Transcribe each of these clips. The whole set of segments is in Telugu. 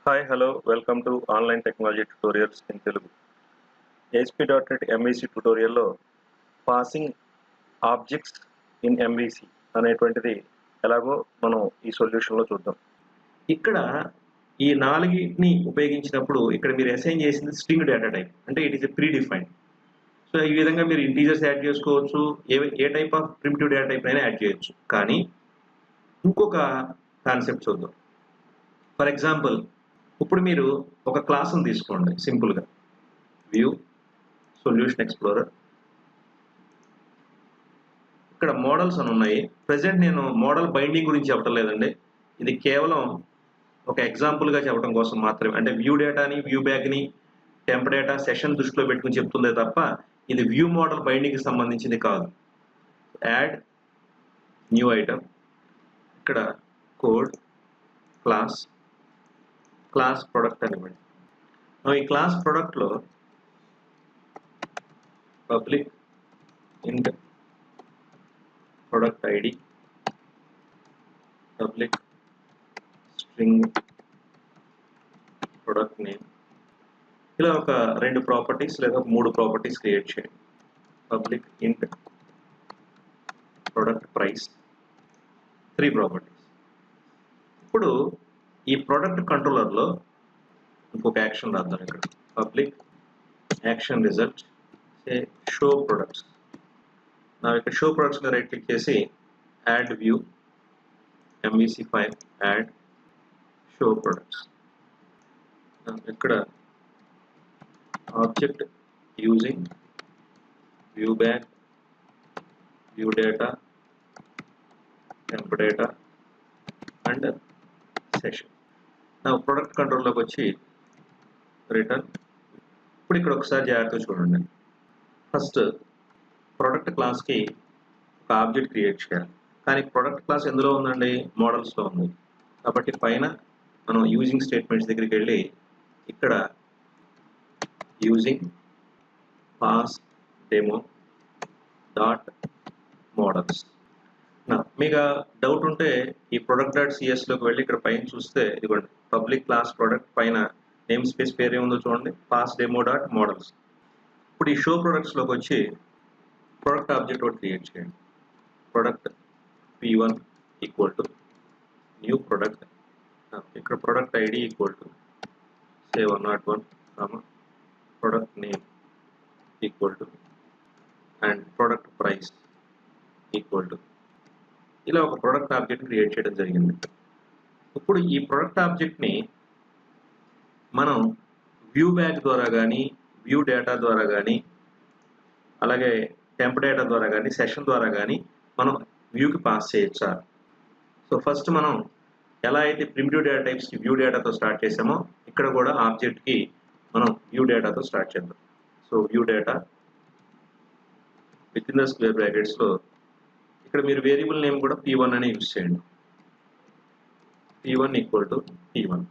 Hi hello welcome to online technology tutorials in Telugu. ASP.NET MVC ట్యుటోరియల్లో పాసింగ్ ఆబ్జెక్ట్స్ ఇన్ MVC అనేటువంటిది ఎలాగో మనం ఈ సొల్యూషన్లో చూద్దాం. ఇక్కడ ఈ నాలుగిని ఉపయోగించినప్పుడు ఇక్కడ మీరు అసైన్ చేసింది స్ట్రింగ్ డేటా టైప్, అంటే it is a predefined. So ఈ విధంగా మీరు ఇంటీజర్స్ యాడ్ చేసుకోవచ్చు, ఏ type of primitive data type అయినా యాడ్ చేయొచ్చు. కానీ ఇంకొక కాన్సెప్ట్ చూద్దాం. ఫర్ ఎగ్జాంపుల్, ఇప్పుడు మీరు ఒక క్లాస్ని తీసుకోండి సింపుల్గా. వ్యూ సొల్యూషన్ ఎక్స్ప్లోరర్, ఇక్కడ మోడల్స్ అని ఉన్నాయి. ప్రజెంట్ నేను మోడల్ బైండింగ్ గురించి చెప్పడం లేదండి, ఇది కేవలం ఒక ఎగ్జాంపుల్గా చెప్పడం కోసం మాత్రమే. అంటే వ్యూ డేటాని, వ్యూ బ్యాగ్ని, టెంప్ డేటా, సెషన్ దృష్టిలో పెట్టుకుని చెప్తుందే తప్ప ఇది వ్యూ మోడల్ బైండింగ్కి సంబంధించింది కాదు. యాడ్ న్యూ ఐటమ్, ఇక్కడ కోడ్ క్లాస్ ప్రొడక్ట్ అనివ్వండి. ఈ క్లాస్ ప్రొడక్ట్లో పబ్లిక్ ఇంట్ product ID, public string product name, ఇలా ఒక 2 ప్రాపర్టీస్ లేదా 3 ప్రాపర్టీస్ క్రియేట్ చేయండి. పబ్లిక్ ఇంట్ ప్రొడక్ట్ ప్రైస్, 3 ప్రాపర్టీస్. ఇప్పుడు ఈ ప్రొడక్ట్ కంట్రోలర్లో ఇంకొక యాక్షన్ రాద్దాం. ఇక్కడ public action result show products. నా ఇక్కడ షో ప్రొడక్ట్స్ రైట్ క్లిక్ చేసి add view MVC file, add show products. ఇక్కడ object using view bag, view data, temp data and session. నా ప్రొడక్ట్ కంట్రోల్లోకి వచ్చి రిటర్న్. ఇప్పుడు ఇక్కడ ఒకసారి జాగ్రత్తగా చూడండి. ఫస్ట్ ప్రొడక్ట్ క్లాస్కి ఒక ఆబ్జెక్ట్ క్రియేట్ చేయాలి, కానీ ప్రొడక్ట్ క్లాస్ ఎందులో ఉందండి? మోడల్స్లో ఉంది. కాబట్టి పైన మనం యూజింగ్ స్టేట్మెంట్స్ దగ్గరికి వెళ్ళి ఇక్కడ using pass demo dot models. మీకు డౌట్ ఉంటే ఈ ప్రొడక్ట్ డాట్ సిఎస్లోకి వెళ్ళి ఇక్కడ పైన చూస్తే ఇదిగోండి, పబ్లిక్ క్లాస్ ప్రొడక్ట్ పైన నేమ్ స్పేస్ పేరు ఏముందో చూడండి, పాస్ డెమో డాట్ మోడల్స్. ఇప్పుడు ఈ షో ప్రొడక్ట్స్లోకి వచ్చి ప్రొడక్ట్ ఆబ్జెక్ట్ ఒకటి క్రియేట్ చేయండి. Product P1 equal to new product. ఇక్కడ product ID equal to say 101, product name equal to and product price equal to, ఇలా ఒక ప్రొడక్ట్ ఆబ్జెక్ట్ క్రియేట్ చేయడం జరిగింది. ఇప్పుడు ఈ ప్రొడక్ట్ ఆబ్జెక్ట్ని మనం వ్యూ బ్యాగ్ ద్వారా కానీ, వ్యూ డేటా ద్వారా కానీ, అలాగే టెంప్ డేటా ద్వారా కానీ, సెషన్ ద్వారా కానీ మనం వ్యూకి పాస్ చేయొచ్చా? సో ఫస్ట్ మనం ఎలా అయితే ప్రిమిటివ్ డేటా టైప్స్కి వ్యూ డేటాతో స్టార్ట్ చేసామో ఇక్కడ కూడా ఆబ్జెక్ట్కి మనం వ్యూ డేటాతో స్టార్ట్ చేద్దాం. So view data within the square బ్రాకెట్స్లో ఇక్కడ మీరు వేరియబుల్ నేమ్ కూడా P1 అని యూజ్ చేయండి. P1 equal to P1.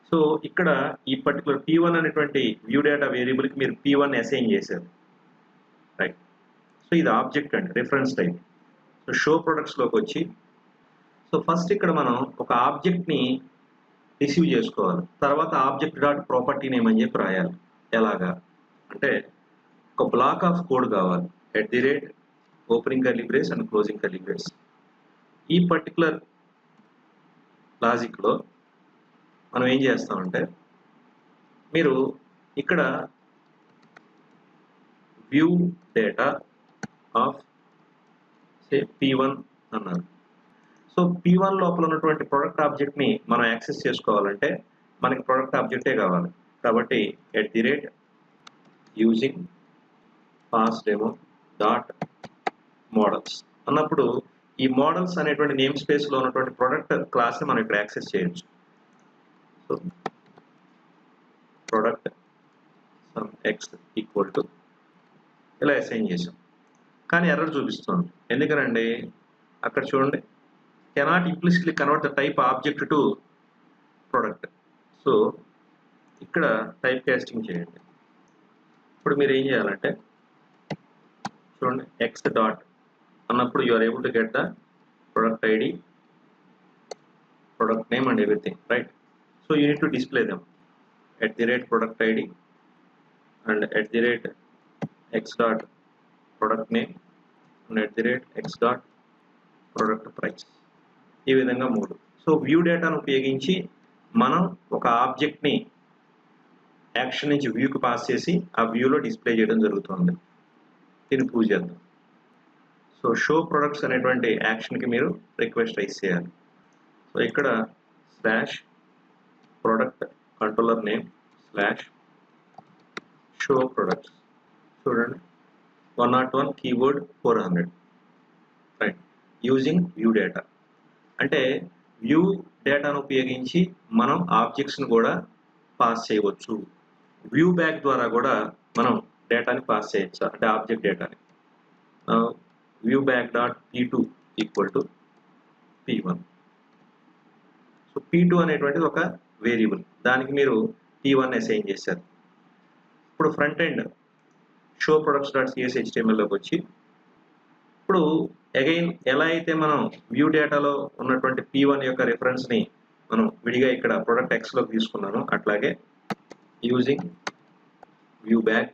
So ఇక్కడ ఈ పర్టికులర్ P1 అనేటువంటి వ్యూ డేటా వేరియబుల్కి మీరు P1 అసైన్ చేశారు, రైట్? సో ఇది ఆబ్జెక్ట్ అండి, రిఫరెన్స్ టైప్. సో షో ప్రొడక్ట్స్లోకి వచ్చి, సో ఫస్ట్ ఇక్కడ మనం ఒక ఆబ్జెక్ట్ని రిసీవ్ చేసుకోవాలి. తర్వాత ఆబ్జెక్ట్ డాట్ ప్రాపర్టీ నేమ్ అని చెప్పి రాయాలి. ఎలాగా అంటే ఒక బ్లాక్ ఆఫ్ కోడ్ కావాలి, @ opening curly brace and closing curly brace. ఈ పర్టికులర్ లాజిక్లో మనం ఏం చేస్తామంటే, మీరు ఇక్కడ view data of say P1 అన్నారు. సో P1 లోపల ఉన్నటువంటి ప్రొడక్ట్ ఆబ్జెక్ట్ని మనం యాక్సెస్ చేసుకోవాలంటే మనకి ప్రొడక్ట్ ఆబ్జెక్టే కావాలి. కాబట్టి @ using pass demo dot models అన్నప్పుడు ఈ మోడల్స్ అనేటువంటి నేమ్ స్పేస్లో ఉన్నటువంటి ప్రొడక్ట్ క్లాస్ని మనం ఇక్కడ యాక్సెస్ చేయొచ్చు. So product sum x equal to ఇలా అసైన్ చేసాం, కానీ ఎర్రర్ చూపిస్తుంది. ఎందుకనండి? అక్కడ చూడండి, cannot implicitly convert the type object to product. So ఇక్కడ టైప్ కాస్టింగ్ చేయండి. ఇప్పుడు మీరు ఏం చేయాలంటే చూడండి, ఎక్స్ డాట్ అన్నప్పుడు you are able to get the product ID product name and everything, right? So you need to display them @product ID and @x dot product name and @x dot product price. ఈ విధంగా 3. సో వ్యూ డేటాను ఉపయోగించి మనం ఒక ఆబ్జెక్ట్ని యాక్షన్ నుంచి వ్యూకి పాస్ చేసి ఆ వ్యూలో డిస్ప్లే చేయడం జరుగుతుంది. దీన్ని ప్రూవ్ చేద్దాం. సో షో ప్రొడక్ట్స్ అనేటువంటి యాక్షన్కి మీరు రిక్వెస్ట్ రైజ్ చేయాలి. సో ఇక్కడ slash product controller name slash show products చూడండి 101 keyword 400 right using view data. అంటే వ్యూ డేటాను ఉపయోగించి మనం ఆబ్జెక్ట్స్ని కూడా పాస్ చేయవచ్చు. వ్యూ బ్యాక్ ద్వారా కూడా మనం డేటాని పాస్ చేయొచ్చు, అంటే ఆబ్జెక్ట్ డేటాని. View bag dot p2 equal to p1. So p2 అనేటువంటిది ఒక వేరియబుల్, దానికి మీరు p1 అసైన్ చేశారు. ఇప్పుడు front end show products dot CSHTMLలోకి వచ్చి ఇప్పుడు అగైన్ ఎలా అయితే మనం వ్యూ డేటాలో ఉన్నటువంటి p1 యొక్క రిఫరెన్స్ని మనం విడిగా ఇక్కడ ప్రొడక్ట్ ఎక్స్లోకి తీసుకున్నాను, అట్లాగే using view bag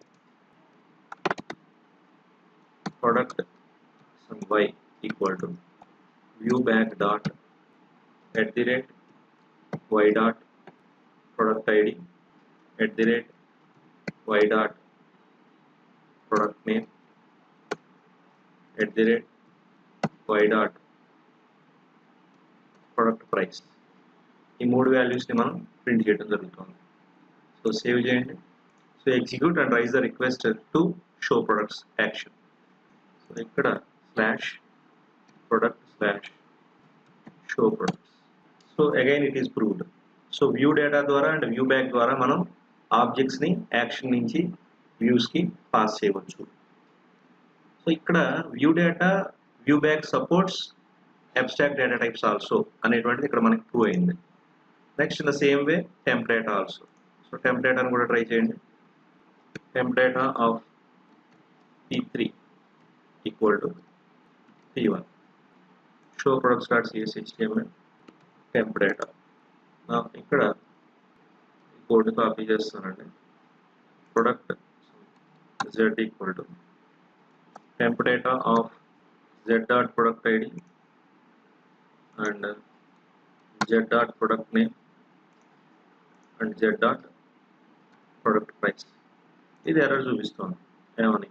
product y equal to view bag dot @y dot product ID @y dot product name @y dot product price. ఈ 3 వాల్యూస్ని మనం ప్రింట్ చేయడం జరుగుతుంది. సో సేవ్ చేయండి. So execute and raise the request to show products action. So ఇక్కడ slash product slash show products. So again it is proved. So view data ద్వారా అండ్ వ్యూ బ్యాక్ ద్వారా మనం ఆబ్జెక్ట్స్ని యాక్షన్ నుంచి వ్యూస్కి పాస్ చేయవచ్చు. సో ఇక్కడ view data view back supports abstract data types also అనేటువంటిది ఇక్కడ మనకి ప్రూవ్ అయింది. Next in the same way temp data also. So temp డేటాను కూడా ట్రై చేయండి. Temp data of p3 equal to p1. Show products dot CSHTML temp data. ఇక్కడ కోడ్ కాపీ చేస్తానండి. Product z equal to temp data of z dot product ID and z dot product name and z dot product price. ఇది ఎర్రర్ చూపిస్తుంది ఏమని,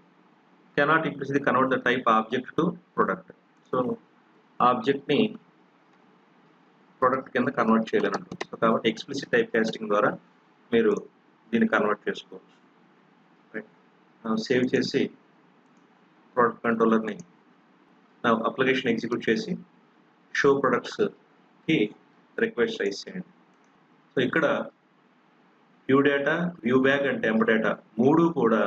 cannot implicitly convert the type object to product. So ఆబ్జెక్ట్ని ప్రొడక్ట్ కింద కన్వర్ట్ చేయలేనంటు. సో కాబట్టి ఎక్స్ప్లిసిట్ టైప్ కాస్టింగ్ ద్వారా మీరు దీన్ని కన్వర్ట్ చేసుకోవచ్చు. రైట్, సేవ్ చేసి ప్రొడక్ట్ కంట్రోలర్ని అప్లికేషన్ ఎగ్జిక్యూట్ చేసి షో ప్రొడక్ట్స్కి రిక్వెస్ట్ రైజ్ చేయండి. సో ఇక్కడ view data view bag and temp data 3 కూడా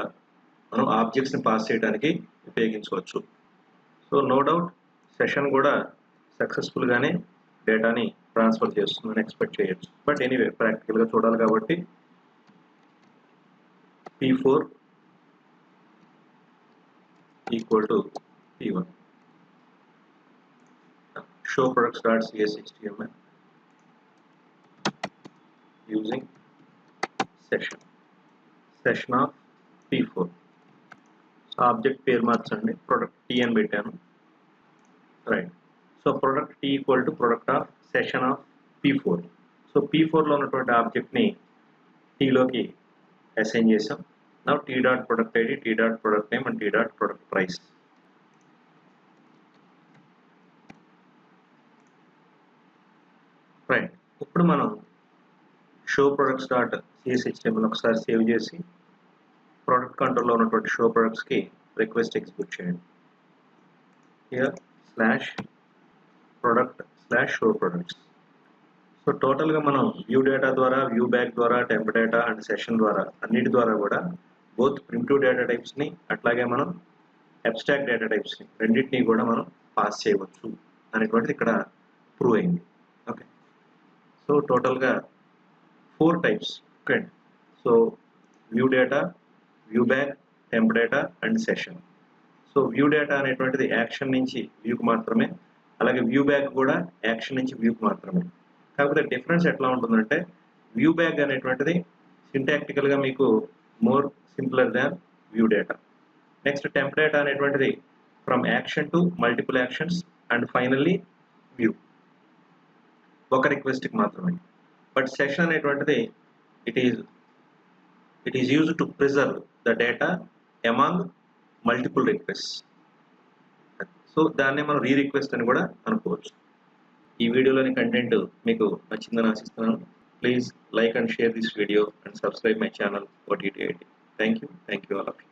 మనం ఆబ్జెక్ట్స్ని పాస్ చేయడానికి ఉపయోగించవచ్చు. సో నో డౌట్ సెషన్ కూడా సక్సెస్ఫుల్గానే డేటాని ట్రాన్స్ఫర్ చేస్తుందని ఎక్స్పెక్ట్ చేయొచ్చు. బట్ ఎనీవే ప్రాక్టికల్గా చూడాలి కాబట్టి p4 equal to p1. Show products dot CSHTML using session of p4. So object పేరు మార్చండి, ప్రొడక్ట్ t అని పెట్టాను. Right, so product t equal to product of session of p4. So p4లో ఉన్నటువంటి ఆబ్జెక్ట్ని tలోకి అసైన్ చేసాం. Now t dot product ID t dot product name and t dot product price. Right, ఇప్పుడు మనం షో ప్రొడక్ట్స్ డాట్ CSHTML ఒకసారి సేవ్ చేసి ప్రొడక్ట్ కంట్రోల్లో ఉన్నటువంటి షో ప్రొడక్ట్స్కి రిక్వెస్ట్ ఎగ్జిక్యూట్ చేయండి. Here slash product slash show products. So టోటల్గా మనం వ్యూ డేటా ద్వారా వ్యూ బ్యాక్ ద్వారా టెంప్ డేటా అండ్ సెషన్ ద్వారా అన్నిటి ద్వారా కూడా బోత్ ప్రిమిటివ్ డేటా టైప్స్ని అట్లాగే మనం అబ్స్ట్రాక్ట్ డేటా టైప్స్ని రెండింటినీ కూడా మనం పాస్ చేయవచ్చు అనేటువంటిది ఇక్కడ ప్రూవ్ అయింది. ఓకే, సో టోటల్గా 4 types. Okay, so view data view back temp data and session. So view data అనేటువంటిది యాక్షన్ నుంచి వ్యూకి మాత్రమే, అలాగే వ్యూ బ్యాక్ కూడా యాక్షన్ నుంచి వ్యూకి మాత్రమే. కాకపోతే డిఫరెన్స్ ఎట్లా ఉంటుందంటే వ్యూ బ్యాగ్ అనేటువంటిది సింటాక్టికల్గా మీకు more simpler than view data. Next temp data అనేటువంటిది from action to multiple actions and finally view, ఒక రిక్వెస్ట్కి మాత్రమే. బట్ సెషన్ అనేటువంటిది it is used to preserve the data among multiple requests. So దాన్నే మనం రిక్వెస్ట్ అని కూడా అనుకోవచ్చు. ఈ వీడియోలోని కంటెంట్ మీకు నచ్చిందని ఆశిస్తున్నాను. Please like and share this video and subscribe my channel OTT IT. Thank you all of you.